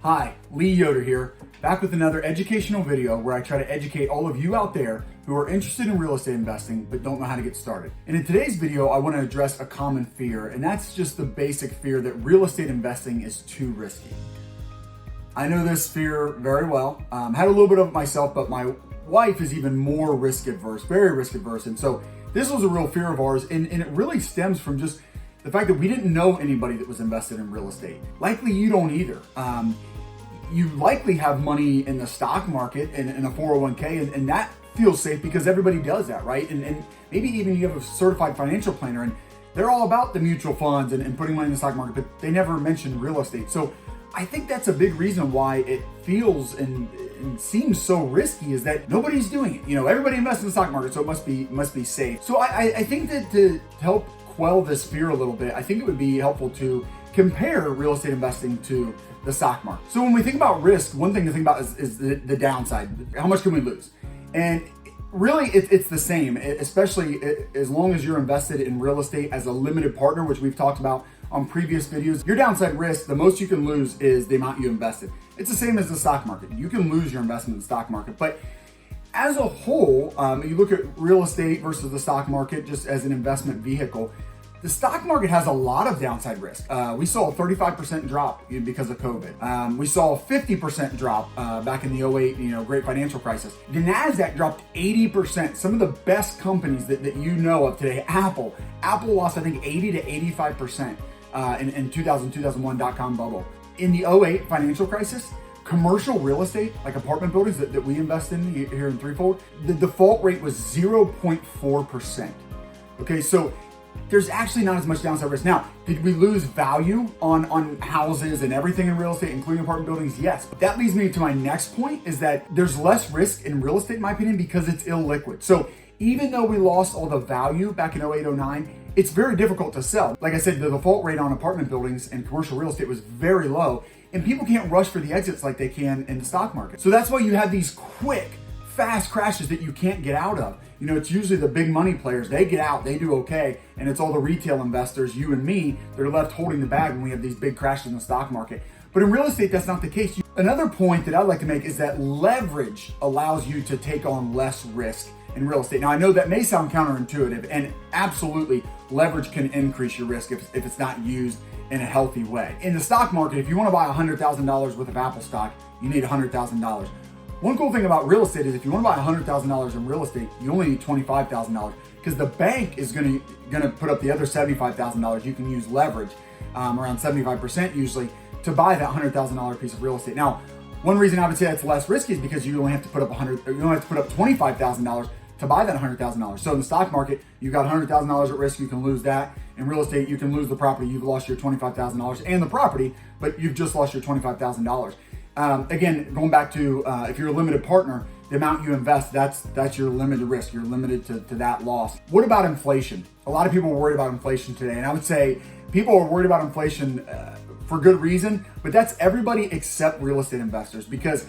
Hi, Lee Yoder here, back with another educational video where I try to educate all of you out there who are interested in real estate investing but don't know how to get started. And in today's video, I want to address a common fear, and that's just the basic fear that real estate investing is too risky. I know this fear very well. Had a little bit of it myself, but my wife is even more risk adverse, very risk adverse. And so this was a real fear of ours, and it really stems from just the fact that we didn't know anybody that was invested in real estate. Likely you don't either. You likely have money in the stock market and in a 401k, and that feels safe because everybody does that, right? And maybe even you have a certified financial planner, and they're all about the mutual funds and putting money in the stock market, but they never mention real estate. So I think that's a big reason why it feels and seems so risky, is that nobody's doing it. You know, everybody invests in the stock market, so it must be safe. So I think that to help quell this fear a little bit, I think it would be helpful to compare real estate investing to the stock market. So when we think about risk, one thing to think about is the downside. How much can we lose? And really, it's the same, especially as long as you're invested in real estate as a limited partner, which we've talked about on previous videos. Your downside risk, the most you can lose is the amount you invested. It's the same as the stock market. You can lose your investment in the stock market, but as a whole, you look at real estate versus the stock market just as an investment vehicle. The stock market has a lot of downside risk. We saw a 35% drop because of COVID. We saw a 50% drop back in the '08, great financial crisis. The NASDAQ dropped 80%. Some of the best companies that you know of today, Apple lost, I think, 80 to 85% in 2001 dot-com bubble. In the '08 financial crisis, commercial real estate, like apartment buildings that we invest in here in Threefold, the default rate was 0.4%. Okay, so there's actually not as much downside risk. Now, did we lose value on houses and everything in real estate, including apartment buildings? Yes. But that leads me to my next point, is that there's less risk in real estate, in my opinion, because it's illiquid. So even though we lost all the value back in '08, '09, it's very difficult to sell. Like I said, the default rate on apartment buildings and commercial real estate was very low, and people can't rush for the exits like they can in the stock market. So that's why you have these quick, fast crashes that you can't get out of. It's usually the big money players. They get out, they do okay, and it's all the retail investors, you and me, that are left holding the bag when we have these big crashes in the stock market. But in real estate, that's not the case. Another point that I'd like to make is that leverage allows you to take on less risk in real estate. Now, I know that may sound counterintuitive, and absolutely, leverage can increase your risk if it's not used in a healthy way. In the stock market, if you want to buy $100,000 worth of Apple stock, you need $100,000. One cool thing about real estate is if you want to buy $100,000 in real estate, you only need $25,000 because the bank is going to put up the other $75,000. You can use leverage, around 75% usually, to buy that $100,000 piece of real estate. Now, one reason I would say that's less risky is because you only have to put up $25,000 to buy that $100,000. So in the stock market, you got $100,000 at risk, you can lose that. In real estate, you can lose the property, you've lost your $25,000 and the property, but you've just lost your $25,000. Again, going back to if you're a limited partner, the amount you invest, that's your limited risk. You're limited to that loss. What about inflation? A lot of people are worried about inflation today, and I would say people are worried about inflation for good reason, but that's everybody except real estate investors, because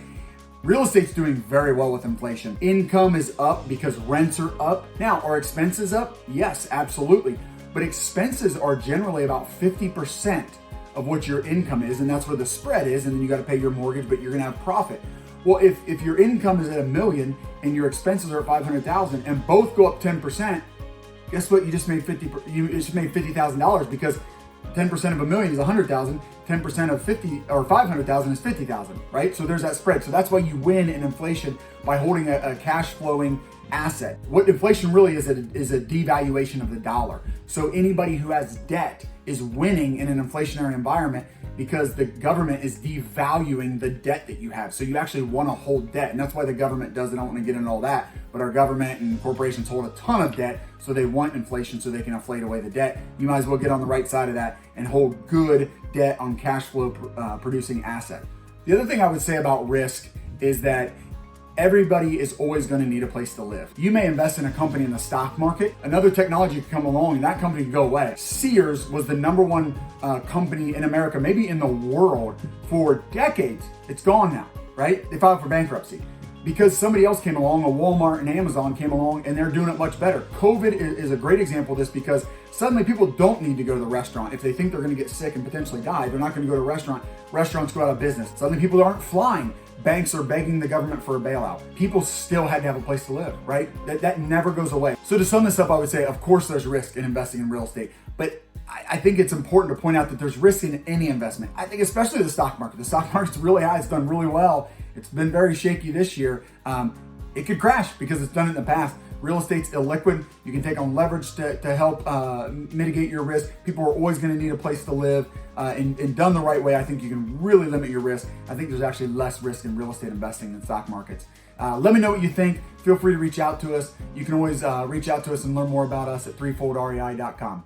real estate's doing very well with inflation. Income is up because rents are up. Now, are expenses up? Yes, absolutely. But expenses are generally about 50% of what your income is, and that's where the spread is, and then you got to pay your mortgage, but you're going to have profit. Well, if your income is at $1 million and your expenses are at $500,000 and both go up 10%, guess what? You just made $50,000, because 10% of $1 million is $100,000. 10% of 50 or 500,000 is 50,000, right? So there's that spread. So that's why you win in inflation by holding a cash flowing asset. What inflation really is a devaluation of the dollar. So anybody who has debt is winning in an inflationary environment because the government is devaluing the debt that you have. So you actually want to hold debt, and that's why the government does it. I don't want to get into all that, but our government and corporations hold a ton of debt, so they want inflation so they can inflate away the debt. You might as well get on the right side of that and hold good debt on cash flow producing asset. The other thing I would say about risk is that everybody is always going to need a place to live. You may invest in a company in the stock market, another technology could come along and that company could go away. Sears was the #1 company in America, maybe in the world, for decades. It's gone now, right? They filed for bankruptcy because somebody else came along, a Walmart and Amazon came along, and they're doing it much better. COVID is a great example of this, because suddenly people don't need to go to the restaurant. If they think they're going to get sick and potentially die, they're not going to go to a restaurant. Restaurants go out of business. Suddenly people aren't flying. Banks are begging the government for a bailout. People still had to have a place to live, right? That never goes away. So to sum this up, I would say, of course, there's risk in investing in real estate, but I think it's important to point out that there's risk in any investment. I think especially the stock market. The stock market's really high. It's done really well. It's been very shaky this year. It could crash because it's done it in the past. Real estate's illiquid. You can take on leverage to help mitigate your risk. People are always going to need a place to live. And done the right way, I think you can really limit your risk. I think there's actually less risk in real estate investing than stock markets. Let me know what you think. Feel free to reach out to us. You can always reach out to us and learn more about us at threefoldrei.com.